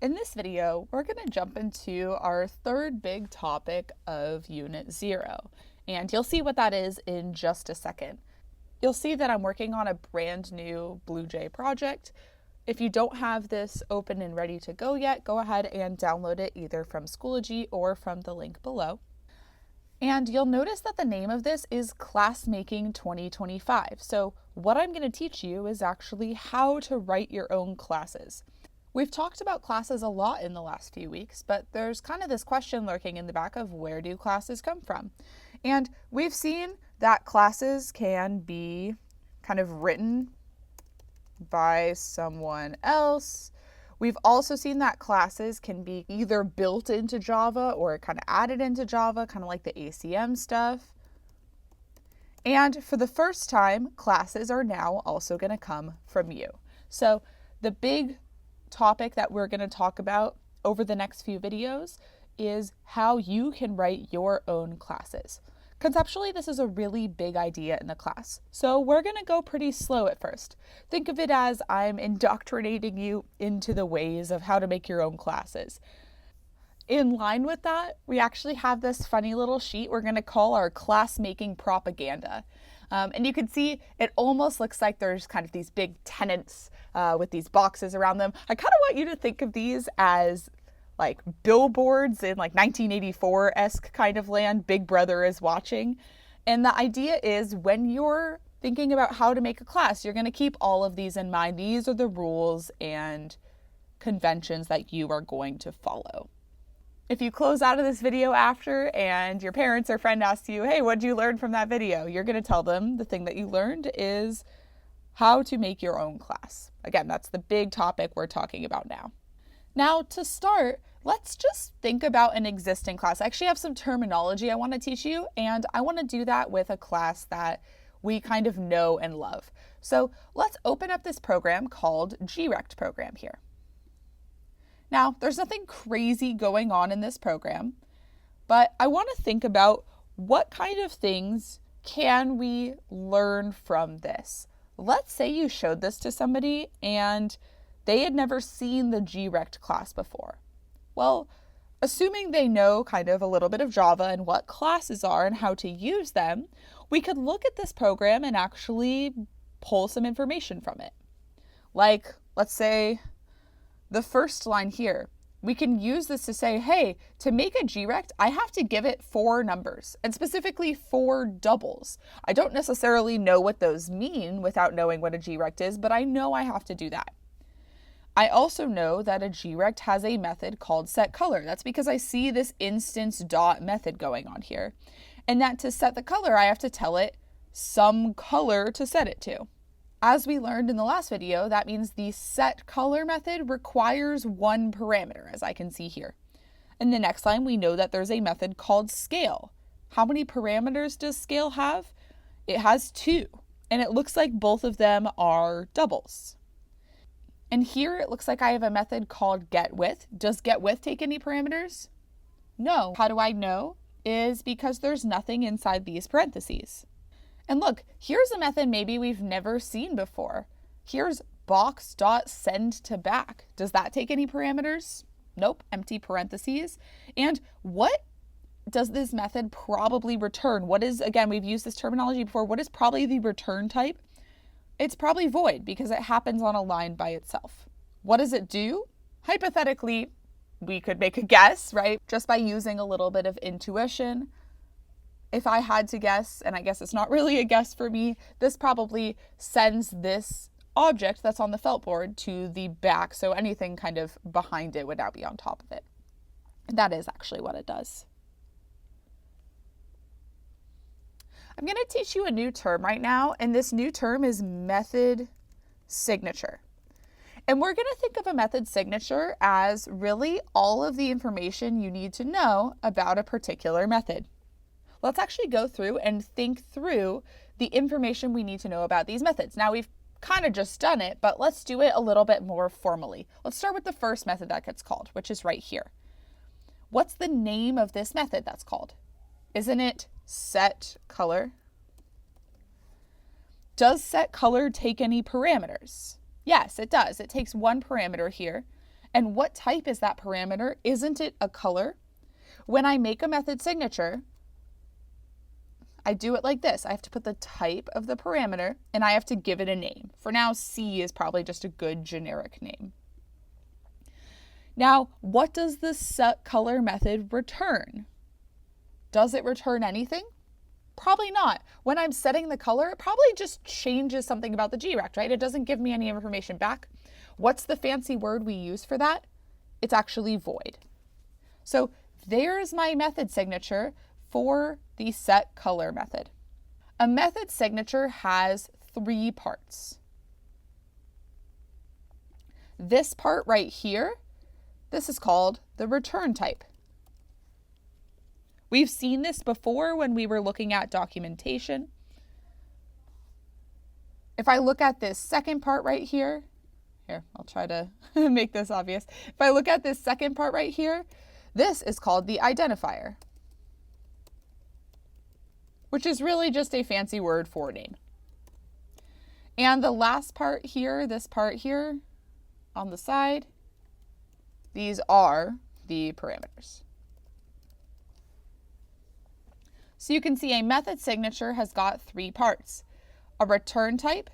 In this video, we're going to jump into our third big topic of Unit 0, and you'll see what that is in just a second. You'll see that I'm working on a brand new BlueJ project. If you don't have this open and ready to go yet, go ahead and download it either from Schoology or from the link below. And you'll notice that the name of this is Classmaking 2025. So what I'm going to teach you is actually how to write your own classes. We've talked about classes a lot in the last few weeks, but there's kind of this question lurking in the back of where do classes come from? And we've seen that classes can be kind of written by someone else. We've also seen that classes can be either built into Java or kind of added into Java, kind of like the ACM stuff. And for the first time, classes are now also going to come from you. So the big topic that we're going to talk about over the next few videos is how you can write your own classes. Conceptually, this is a really big idea in the class, so we're going to go pretty slow at first. Think of it as I'm indoctrinating you into the ways of how to make your own classes. In line with that, we actually have this funny little sheet we're going to call our class-making propaganda. And you can see it almost looks like there's kind of these big tenants with these boxes around them. I kind of want you to think of these as like billboards in like 1984-esque kind of land. Big Brother is watching. And the idea is when you're thinking about how to make a class, you're going to keep all of these in mind. These are the rules and conventions that you are going to follow. If you close out of this video after and your parents or friend asks you, hey, what did you learn from that video? You're going to tell them the thing that you learned is how to make your own class. Again, that's the big topic we're talking about now. Now, to start, let's just think about an existing class. I actually have some terminology I want to teach you, and I want to do that with a class that we kind of know and love. So let's open up this program called grect program here. Now, there's nothing crazy going on in this program, but I want to think about what kind of things can we learn from this. Let's say you showed this to somebody and they had never seen the grect class before. Well, assuming they know kind of a little bit of Java and what classes are and how to use them, we could look at this program and actually pull some information from it. Like, let's say the first line here, we can use this to say, hey, to make a grect, I have to give it 4 numbers, and specifically 4 doubles. I don't necessarily know what those mean without knowing what a grect is, but I know I have to do that. I also know that a grect has a method called setColor. That's because I see this instance dot method going on here. And that to set the color, I have to tell it some color to set it to. As we learned in the last video, that means the setColor method requires 1 parameter, as I can see here. In the next line, we know that there's a method called scale. How many parameters does scale have? It has 2, and it looks like both of them are doubles. And here it looks like I have a method called getWidth. Does getWidth take any parameters? No. How do I know? Is because there's nothing inside these parentheses. And look, here's a method maybe we've never seen before. Here's box.sendToBack. Does that take any parameters? Nope, empty parentheses. And what does this method probably return? What is, again, we've used this terminology before, what is probably the return type? It's probably void because it happens on a line by itself. What does it do? Hypothetically, we could make a guess, right? Just by using a little bit of intuition. If I had to guess, and I guess it's not really a guess for me, this probably sends this object that's on the felt board to the back, so anything kind of behind it would now be on top of it. That is actually what it does. I'm going to teach you a new term right now, and this new term is method signature. And we're going to think of a method signature as really all of the information you need to know about a particular method. Let's actually go through and think through the information we need to know about these methods. Now, we've kind of just done it, but let's do it a little bit more formally. Let's start with the first method that gets called, which is right here. What's the name of this method that's called? Isn't it setColor? Does setColor take any parameters? Yes, it does. It takes 1 parameter here, And what type is that parameter? Isn't it a color? When I make a method signature, I do it like this. I have to put the type of the parameter and I have to give it a name. For now, C is probably just a good generic name. Now, what does the setColor method return? Does it return anything? Probably not. When I'm setting the color, it probably just changes something about the grect, right? It doesn't give me any information back. What's the fancy word we use for that? It's actually void. So there's my method signature for the setColor method. A method signature has 3 parts. This part right here, this is called the return type. We've seen this before when we were looking at documentation. If I look at this second part right here, I'll try to make this obvious. If I look at this second part right here, this is called the identifier, which is really just a fancy word for name. And the last part here, this part here on the side, these are the parameters. So you can see a method signature has got 3 parts: a return type,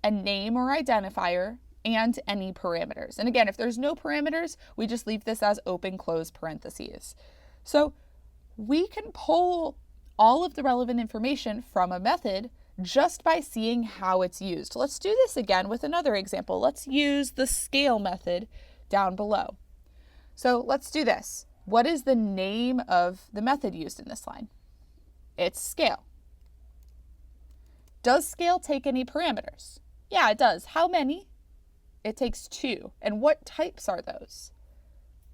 a name or identifier, and any parameters. And again, if there's no parameters, we just leave this as open close parentheses. So we can pull all of the relevant information from a method just by seeing how it's used. Let's do this again with another example. Let's use the scale method down below. So let's do this. What is the name of the method used in this line? It's scale. Does scale take any parameters? Yeah, it does. How many? It takes 2. And what types are those?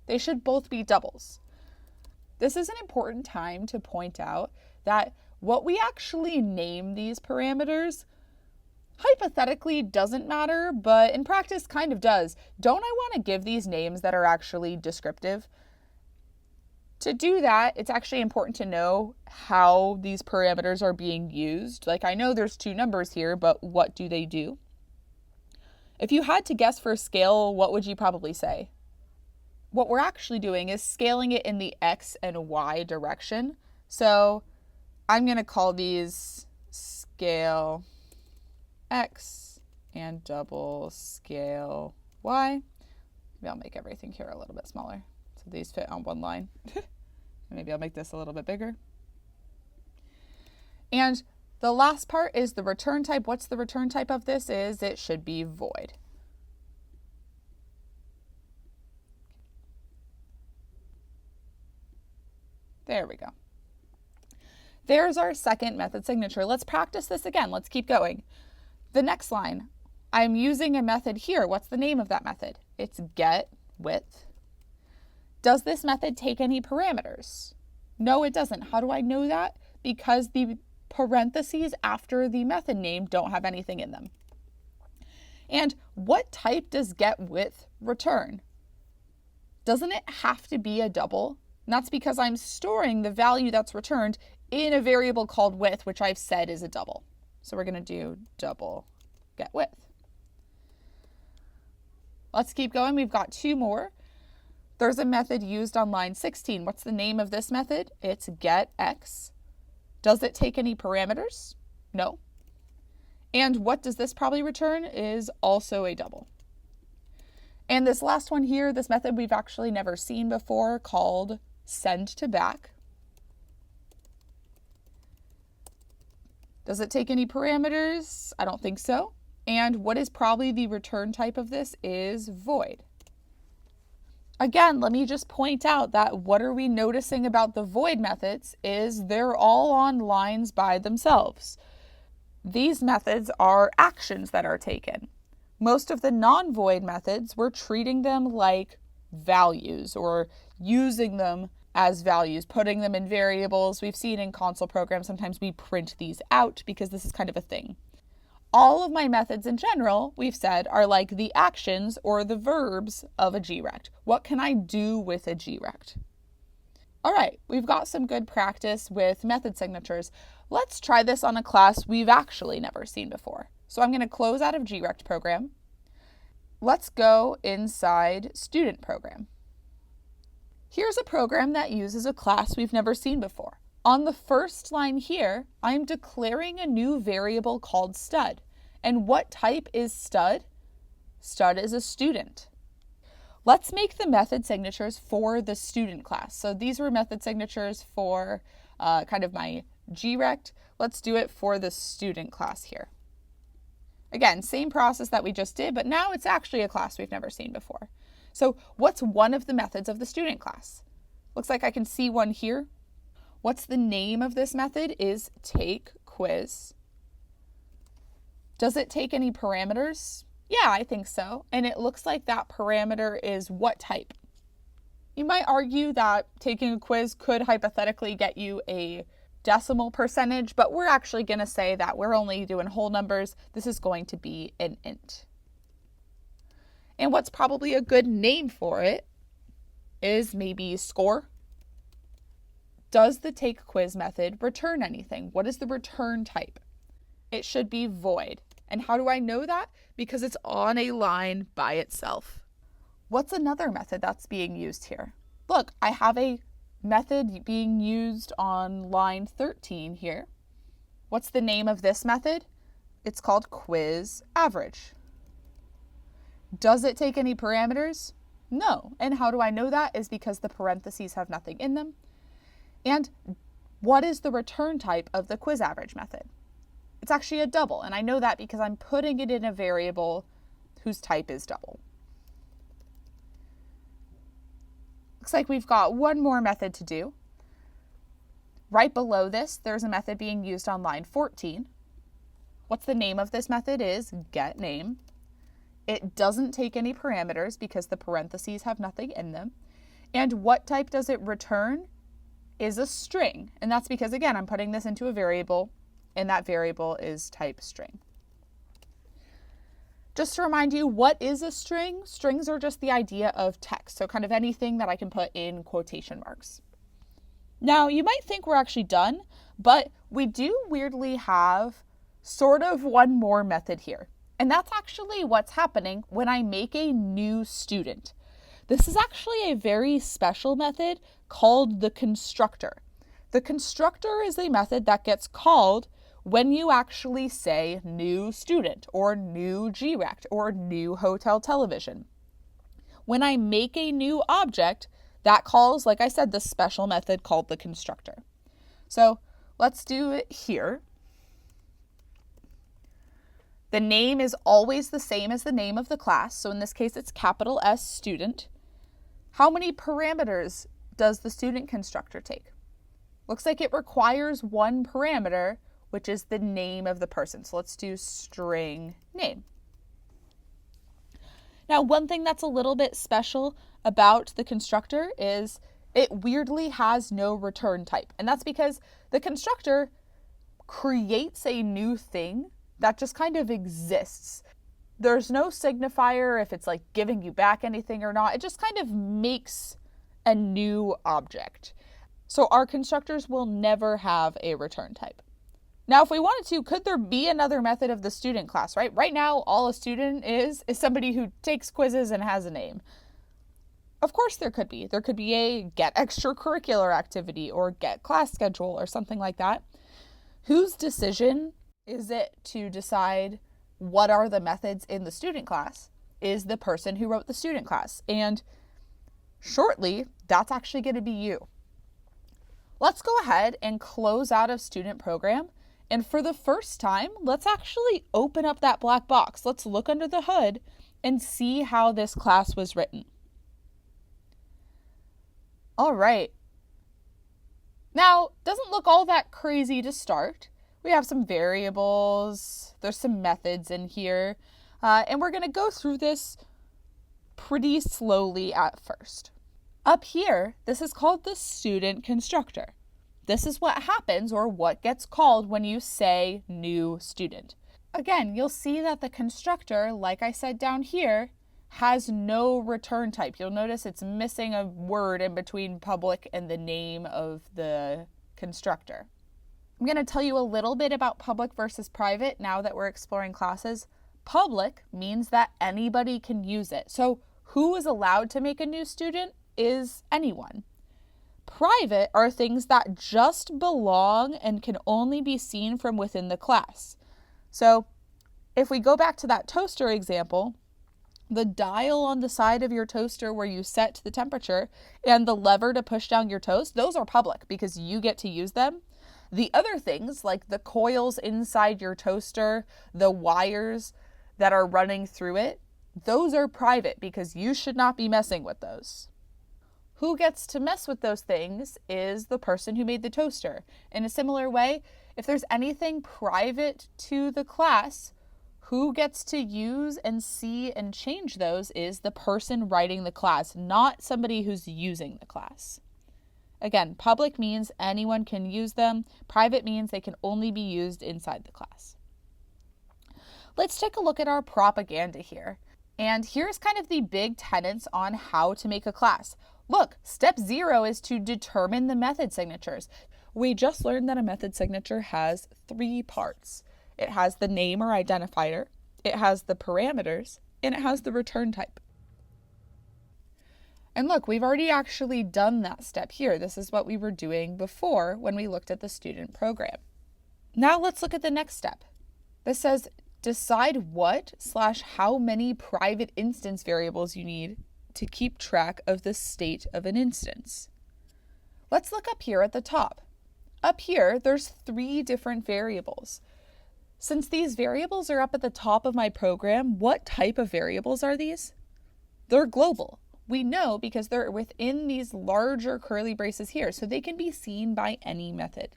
They should both be doubles. This is an important time to point out that what we actually name these parameters hypothetically doesn't matter, but in practice kind of does. Don't I want to give these names that are actually descriptive? To do that, it's actually important to know how these parameters are being used. Like, I know there's 2 numbers here, but what do they do? If you had to guess for scale, what would you probably say? What we're actually doing is scaling it in the X and Y direction. So I'm going to call these scale X and double scale Y. Maybe I'll make everything here a little bit smaller so these fit on one line. Maybe I'll make this a little bit bigger. And the last part is the return type. What's the return type of this? It should be void. There we go. There's our second method signature. Let's practice this again. Let's keep going. The next line, I'm using a method here. What's the name of that method? It's getWidth. Does this method take any parameters? No, it doesn't. How do I know that? Because the parentheses after the method name don't have anything in them. And what type does getWidth return? Doesn't it have to be a double? And that's because I'm storing the value that's returned in a variable called width, which I've said is a double. So we're going to do double getWidth. Let's keep going. We've got 2 more. There's a method used on line 16. What's the name of this method? It's getX. Does it take any parameters? No. And what does this probably return? Is also a double. And this last one here, this method we've actually never seen before, called sendToBack. Does it take any parameters? I don't think so. And what is probably the return type of this is void. Again, let me just point out that what are we noticing about the void methods is they're all on lines by themselves. These methods are actions that are taken. Most of the non-void methods, we're treating them like values or using them as values, putting them in variables. We've seen in console programs, sometimes we print these out because this is kind of a thing. All of my methods in general, we've said, are like the actions or the verbs of a grect. What can I do with a grect? All right, we've got some good practice with method signatures. Let's try this on a class we've actually never seen before. So I'm going to close out of grect program. Let's go inside student program. Here's a program that uses a class we've never seen before. On the first line here, I'm declaring a new variable called stud. And what type is stud? Stud is a student. Let's make the method signatures for the student class. So these were method signatures for kind of my GRECT. Let's do it for the student class here. Again, same process that we just did, but now it's actually a class we've never seen before. So what's one of the methods of the student class? Looks like I can see one here. What's the name of this method is take quiz. Does it take any parameters? Yeah, I think so. And it looks like that parameter is what type? You might argue that taking a quiz could hypothetically get you a decimal percentage, but we're actually going to say that we're only doing whole numbers. This is going to be an int. And what's probably a good name for it is maybe score. Does the take quiz method return anything? What is the return type? It should be void. And how do I know that? Because it's on a line by itself. What's another method that's being used here? Look, I have a method being used on line 13 here. What's the name of this method? It's called quiz average. Does it take any parameters? No. And how do I know that? Is because the parentheses have nothing in them. And what is the return type of the quiz average method? It's actually a double, and I know that because I'm putting it in a variable whose type is double. Looks like we've got one more method to do. Right below this, there's a method being used on line 14. What's the name of this method is getName. It doesn't take any parameters because the parentheses have nothing in them. And what type does it return? Is a string. And that's because, again, I'm putting this into a variable, and that variable is type string. Just to remind you, what is a string? Strings are just the idea of text, so kind of anything that I can put in quotation marks. Now, you might think we're actually done, but we do weirdly have sort of one more method here. And that's actually what's happening when I make a new student. This is actually a very special method called the constructor. The constructor is a method that gets called when you actually say new student or new GRECT or new hotel television. When I make a new object, that calls, like I said, the special method called the constructor. So let's do it here. The name is always the same as the name of the class. So in this case, it's capital S student. How many parameters does the student constructor take? Looks like it requires one parameter, which is the name of the person. So let's do string name. Now, one thing that's a little bit special about the constructor is it weirdly has no return type. And that's because the constructor creates a new thing that just kind of exists. There's no signifier if it's like giving you back anything or not. It just kind of makes a new object. So our constructors will never have a return type. Now, if we wanted to, could there be another method of the student class, right? Right now, all a student is somebody who takes quizzes and has a name. Of course there could be. There could be a get extracurricular activity or get class schedule or something like that. Whose decision is it to decide what are the methods in the student class? Is the person who wrote the student class. And shortly, that's actually going to be you. Let's go ahead and close out of student program. And for the first time, let's actually open up that black box. Let's look under the hood and see how this class was written. All right. Now, doesn't look all that crazy to start. We have some variables. There's some methods in here. And we're going to go through this pretty slowly at first. Up here, this is called the student constructor. This is what happens or what gets called when you say new student. Again, you'll see that the constructor, like I said down here, has no return type. You'll notice it's missing a word in between public and the name of the constructor. I'm going to tell you a little bit about public versus private now that we're exploring classes. Public means that anybody can use it. So who is allowed to make a new student is anyone. Private are things that just belong and can only be seen from within the class. So if we go back to that toaster example, the dial on the side of your toaster where you set the temperature and the lever to push down your toast, those are public because you get to use them. The other things like the coils inside your toaster, the wires that are running through it, those are private because you should not be messing with those. Who gets to mess with those things is the person who made the toaster. In a similar way, if there's anything private to the class, who gets to use and see and change those is the person writing the class, not somebody who's using the class. Again, public means anyone can use them. Private means they can only be used inside the class. Let's take a look at our propaganda here. And here's kind of the big tenets on how to make a class. Look, step 0 is to determine the method signatures. We just learned that a method signature has 3 parts. It has the name or identifier, it has the parameters, and it has the return type. And look, we've already actually done that step here. This is what we were doing before when we looked at the student program. Now let's look at the next step. This says decide what/how many private instance variables you need to keep track of the state of an instance. Let's look up here at the top. Up here, there's 3 different variables. Since these variables are up at the top of my program, what type of variables are these? They're global. We know because they're within these larger curly braces here, so they can be seen by any method.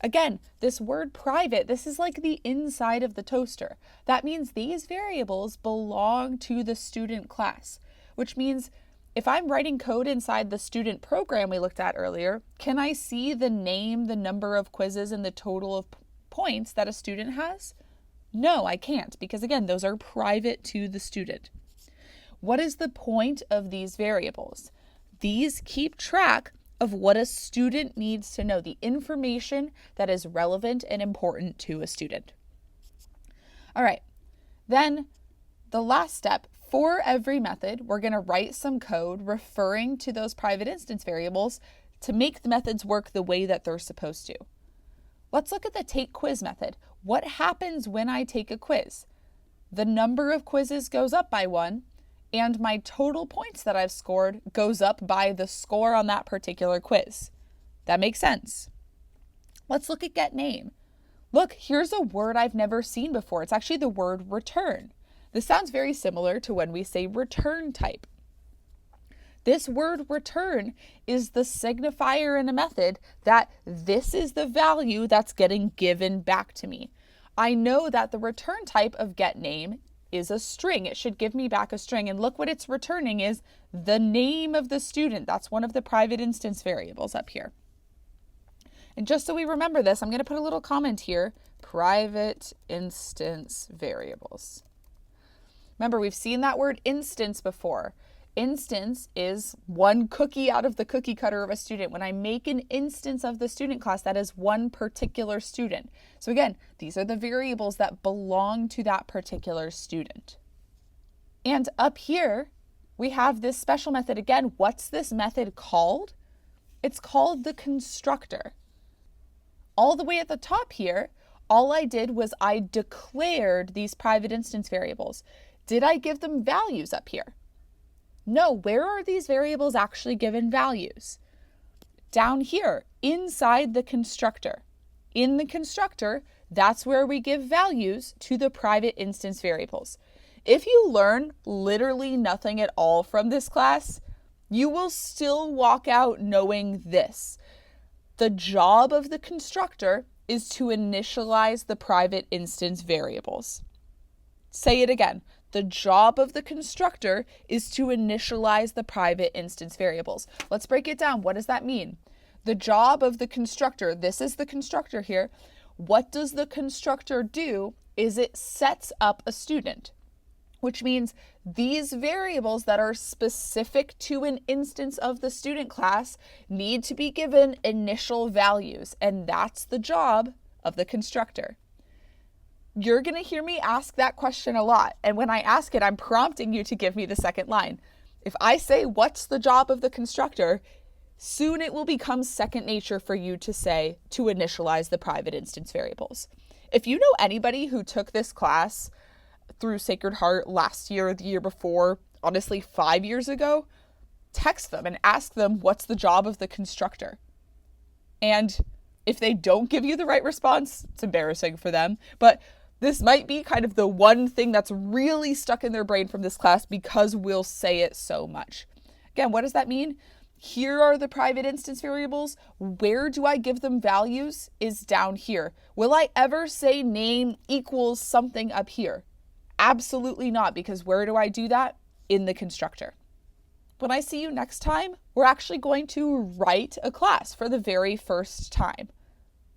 Again, this word private, this is like the inside of the toaster. That means these variables belong to the student class, which means if I'm writing code inside the student program we looked at earlier, can I see the name, the number of quizzes, and the total of points that a student has? No, I can't, because again, those are private to the student. What is the point of these variables? These keep track of what a student needs to know, the information that is relevant and important to a student. All right, then the last step, for every method, we're going to write some code referring to those private instance variables to make the methods work the way that they're supposed to. Let's look at the take quiz method. What happens when I take a quiz? The number of quizzes goes up by 1, and my total points that I've scored goes up by the score on that particular quiz. That makes sense. Let's look at get name. Look, here's a word I've never seen before. It's actually the word return. This sounds very similar to when we say return type. This word return is the signifier in a method that this is the value that's getting given back to me. I know that the return type of get name is a string. It should give me back a string. And look what it's returning is the name of the student. That's one of the private instance variables up here. And just so we remember this, I'm going to put a little comment here, private instance variables. Remember, we've seen that word instance before. Instance is one cookie out of the cookie cutter of a student. When I make an instance of the student class, that is one particular student. So again, these are the variables that belong to that particular student. And up here, we have this special method again. What's this method called? It's called the constructor. All the way at the top here, all I did was I declared these private instance variables. Did I give them values up here? No, where are these variables actually given values? Down here, inside the constructor. In the constructor, that's where we give values to the private instance variables. If you learn literally nothing at all from this class, you will still walk out knowing this. The job of the constructor is to initialize the private instance variables. Say it again. The job of the constructor is to initialize the private instance variables. Let's break it down. What does that mean? The job of the constructor, this is the constructor here. What does the constructor do is it sets up a student, which means these variables that are specific to an instance of the student class need to be given initial values, and that's the job of the constructor. You're going to hear me ask that question a lot. And when I ask it, I'm prompting you to give me the second line. If I say, what's the job of the constructor? Soon it will become second nature for you to say, to initialize the private instance variables. If you know anybody who took this class through Sacred Heart last year or the year before, honestly 5 years ago, text them and ask them what's the job of the constructor. And if they don't give you the right response, it's embarrassing for them, but this might be kind of the one thing that's really stuck in their brain from this class because we'll say it so much. Again, what does that mean? Here are the private instance variables. Where do I give them values is down here. Will I ever say name equals something up here? Absolutely not, because where do I do that? In the constructor. When I see you next time, we're actually going to write a class for the very first time.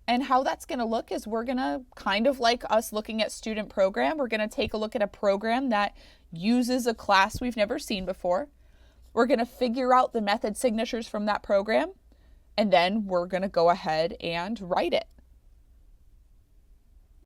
And how that's going to look is we're going to, kind of like us looking at student program, we're going to take a look at a program that uses a class we've never seen before. We're going to figure out the method signatures from that program, and then we're going to go ahead and write it.